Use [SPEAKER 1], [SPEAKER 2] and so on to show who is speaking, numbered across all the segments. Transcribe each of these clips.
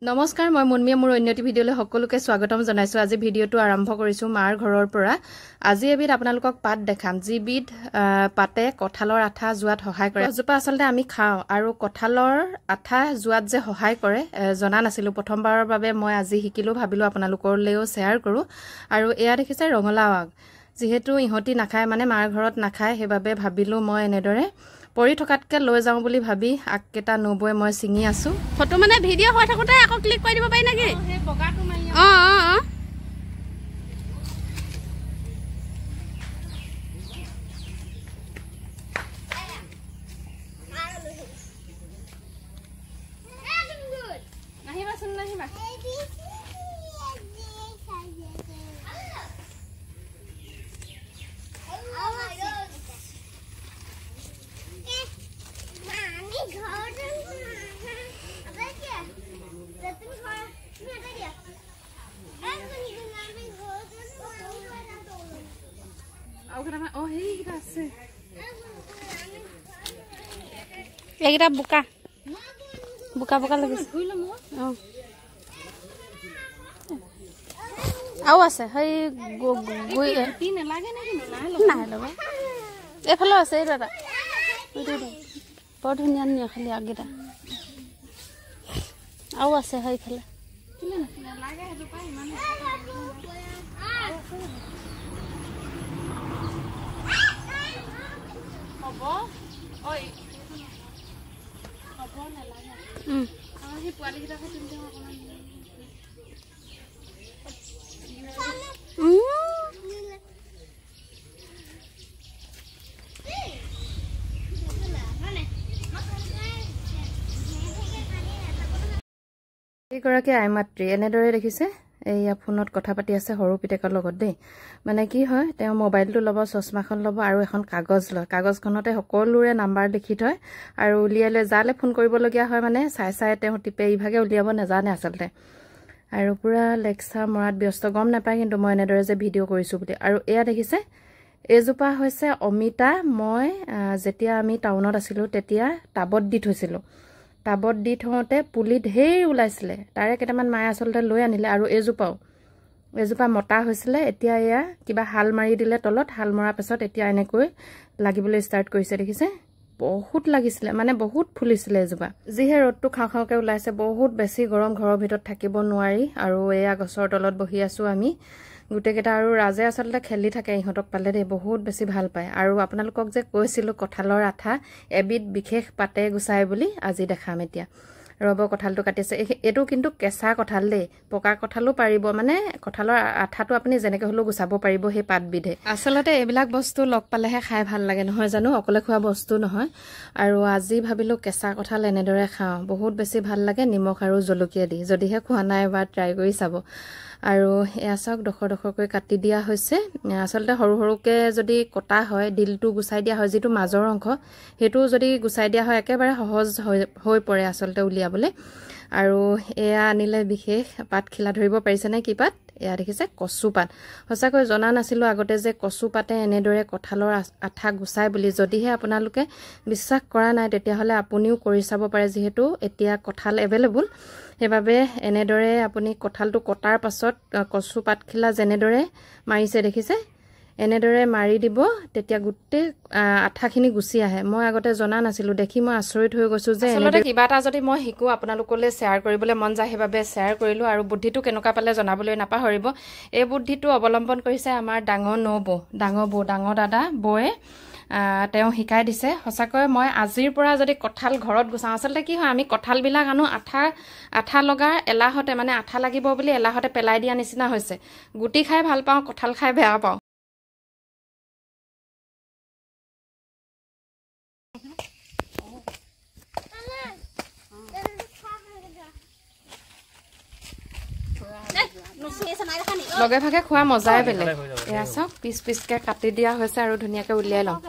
[SPEAKER 1] নমস্কাৰ মই মুনমিয়া মোৰ অন্যটি ভিডিঅলৈ সকলোকে স্বাগতম জনাইছো আজি ভিডিঅটো আৰম্ভ কৰিছো মাৰ ঘৰৰ পৰা আজি এবিধ আপোনালোকক পাত দেখাম জিবিধ পাতে কঁঠালৰ আঠা জুৱাত সহায় কৰে জুপা আসলতে আমি খাও আৰু কঁঠালৰ আঠা জুৱাত যে সহায় কৰে জনা নাছিলো প্ৰথমবাৰৰ বাবে মই আজি শিকিলো ভাবিলো আপোনালোকৰলৈও শেয়াৰ কৰো আৰু এয়া দেখিছে ৰঙলাও আগ যেহেতু ইহতি নাখায় মানে মাৰ ঘৰত নাখায় হেবাবে ভাবিলো মই এনেদৰে পৰি থকাতকে লৈ যাও বুলি ভাবি আককেটা নবৈ মই সিঙি আছো
[SPEAKER 2] ফটো মানে ভিডিও হৈ থাকোতে আকৌ ক্লিক কৰি দিব পাই নাকি
[SPEAKER 1] হে বগাটো মাই নাহিবা শুন নাহিবা Oh, hey, that's it.
[SPEAKER 2] এগিটা বুকা বুকা বুকা লাগিছে আও আছে হেই গই
[SPEAKER 1] তিন লাগে নাকি
[SPEAKER 2] নাই লবা এফালে আছে এই দাদা বৰ ধুনীয়া ধুনীয়া খালি আগিটা আও আছে হেইফালে
[SPEAKER 1] লাগে হেতু পাই মানে হবো ওই হবো না লাগে হি পোৱালি গিটা কে তিনটা অকমান এগৰাকী আইমাত্ৰী এনেদৰে দেখিছে এইয়া ফোনত কথা পাতি আছে সৰু পিতেকৰ লগত দেই মানে কি হয় তেওঁ মোবাইলটো ল'ব চশমাখন ল'ব আৰু এখন কাগজ লয় কাগজখনতে সকলোৰে নাম্বাৰ লিখি থয় আৰু উলিয়ালে যালে ফোন কৰিবলগীয়া হয় মানে চাই চাই তেওঁ টিপে ইভাগে উলিয়াব নাজানে আচলতে আৰু পুৰা লেকচাৰ মৰাত ব্যস্ত গম নাপায় কিন্তু মই এনেদৰে যে ভিডিঅ' কৰিছো বুলি আৰু এয়া দেখিছে এজোপা হৈছে অমিতা মই যেতিয়া আমি টাউনত আছিলো তেতিয়া টাবত দি থৈছিলো টাবত দি থওঁতে পুলি ঢেৰ ওলাইছিলে তাৰে কেইটামান মায়ে আচলতে লৈ আনিলে আৰু এজোপা মতা হৈছিলে এতিয়া এয়া কিবা হাল মাৰি দিলে তলত হাল মৰাৰ পিছত এতিয়া এনেকৈ লাগিবলৈ ষ্টাৰ্ট কৰিছে দেখিছে বহুত লাগিছিলে মানে বহুত ফুলিছিলে এজোপা যিহে ৰ'দটো খাও খাওকে ওলাইছে বহুত বেছি গৰম ঘৰৰ ভিতৰত থাকিব নোৱাৰি আৰু এয়া গছৰ তলত বহি আছো আমি গুটেকেটা আৰু ৰাজে আচলতে খেলি থাকে ইহঁতক পালে দেই বহুত বেছি ভাল পায় আৰু আপোনালোকক যে কৈছিলো কঁঠালৰ আঠা এবিধ বিশেষ পাতে গুছাই বুলি আজি দেখাম এতিয়া ৰব কঁঠালটো কাটিছে এটো কিন্তু কেঁচা কঁঠাল দেই পকা কঁঠালো পাৰিব মানে কঁঠালৰ আঠাটো আপুনি যেনেকৈ হলো গুছাব পাৰিব সেই পাতবিধে আচলতে এইবিলাক বস্তু লগ পালেহে খাই ভাল লাগে নহয় জানো অকলে খোৱা বস্তু নহয় আৰু আজি ভাবিলো কেঁচা কঁঠাল এনেদৰে খাওঁ বহুত বেছি ভাল লাগে নিমখ আৰু জলকীয়া দি যদিহে খোৱা নাই এবাৰ ট্ৰাই কৰি চাব আৰু এয়া চাওক ডখৰ ডখৰকৈ কাটি দিয়া হৈছে আচলতে সৰু সৰুকে যদি কটা হয় দিলটো গুছাই দিয়া হয় যেটো মাজৰ অংশ হেতু যদি গুছাই দিয়া হয় একেবাৰে সহজ হৈ পৰে আচলতে উলিয়াবলে আৰু এয়া আনিলে বিশেষ পাত খিলা ধৰিব পাৰিছে নে কি পাত এয়া দেখিছে কচু পাত হসাকৈ জনা নাছিলো আগতে যে কচু পাতে এনেদৰে কঁঠালৰ আঠা গুছাই বুলি যদিহে আপোনালোকে বিশ্বাস কৰা নাই তেতিয়া হলে আপুনিও কৰি চাব পাৰে যেহেতু এতিয়া কঁঠাল এভেইলেবল হেবাবে এনেদৰে আপুনি কঁঠালটো কটাৰ পাছত কচু পাতখিলা যেনেদৰে মাৰিছে দেখিছে এনেদৰে মাৰি দিব তেতিয়া গুটে আঠাখিনি গুছি আহে মই আগতে জনা নাছিলো দেখি মই আচৰিত হৈ গৈছো যে আচলতে কিবা এটা যদি মই শিকো আপোনালোকলৈ শেয়াৰ কৰিবলৈ মন যায় হেবাবে শেয়াৰ কৰিলো আৰু বুদ্ধিটো কেনেকুৱা পালে জনাবলৈ নাপাহৰিব এই বুদ্ধিটো অৱলম্বন কৰিছে আমাৰ ডাঙৰ দাদা বয়ে তেওঁ শিকাই দিছে হসাকৈ মই আজিৰ পৰা যদি কঁঠাল ঘৰত গুছাও আচলতে কি হয় আমি কঁঠাল বিলাক আনো আঠা লগাৰ এলাহতে মানে আঠা লাগিব বুলি এলাহতে পেলাই দিয়া নিচিনা হৈছে গুটি খাই ভাল পাওঁ কঁঠাল খাই বেয়া পাওঁ লগে ভাগে খোৱা মজাই বেলেগ এয়া চাওক পিচ পিচকে কাটি দিয়া হৈছে আৰু ধুনীয়াকে উলিয়াই লওঁ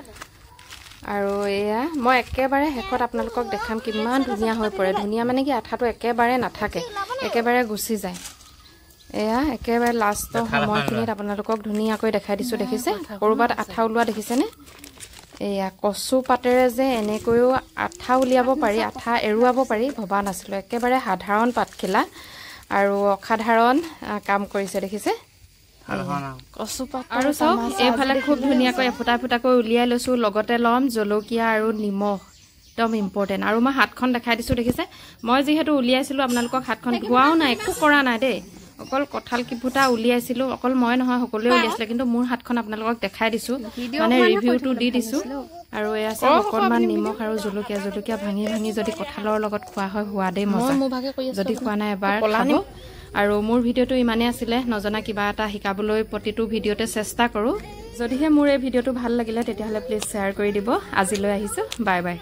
[SPEAKER 1] আৰু এয়া মই একেবাৰে হেকত আপোনালোকক দেখাম কিমান ধুনীয়া হৈ পৰে ধুনীয়া মানে কি আঠাটো একেবাৰে নাথাকে একেবাৰে গুছি যায় এয়া একেবাৰে লাষ্টৰ সময়খিনিত আপোনালোকক ধুনীয়াকৈ দেখাই দিছো দেখিছে কৰবাত আঠা ওলোৱা দেখিছেনে এয়া কচু পাতেৰে যে এনেকৈও আঠা উলিয়াব পাৰি, আঠা এৰুৱাব পাৰি ভবা নাছিলোঁ। একেবাৰে সাধাৰণ পাতখিলা আৰু অসাধাৰণ কাম কৰিছে দেখিছে কচু পাত। আৰু চাওক এইফালে খুব ধুনীয়াকৈ এফুটা ফুটাকৈ উলিয়াই লৈছোঁ। লগতে ল'ম জলকীয়া আৰু নিমখ, একদম ইম্পৰ্টেণ্ট। আৰু মই হাতখন দেখাই দিছোঁ দেখিছে। মই যিহেতু উলিয়াইছিলোঁ আপোনালোকক হাতখন ধোৱাও নাই, একো কৰা নাই দেই, অকল কঁঠাল কিফুটা উলিয়াইছিলোঁ। অকল মই নহয়, সকলোৱে উলিয়াইছিলে, কিন্তু মোৰ হাতখন আপোনালোকক দেখাই দিছোঁ, মানে ৰিভিউটো দি দিছোঁ। আৰু এয়া চাওক অকণমান নিমখ আৰু জলকীয়া ভাঙি ভাঙি যদি কঁঠালৰ লগত খোৱা হয় সোৱাদেই মজা। যদি খোৱা নাই এবাৰ খাব। আৰু মোৰ ভিডিঅ'টো ইমানেই আছিলে, নজনা কিবা এটা শিকাবলৈ প্ৰতিটো ভিডিঅ'তে চেষ্টা কৰোঁ। যদিহে মোৰ এই ভিডিঅ'টো ভাল লাগিলে তেতিয়াহ'লে প্লিজ শ্বেয়াৰ কৰি দিব। আজিলৈ আহিছোঁ, বাই বাই।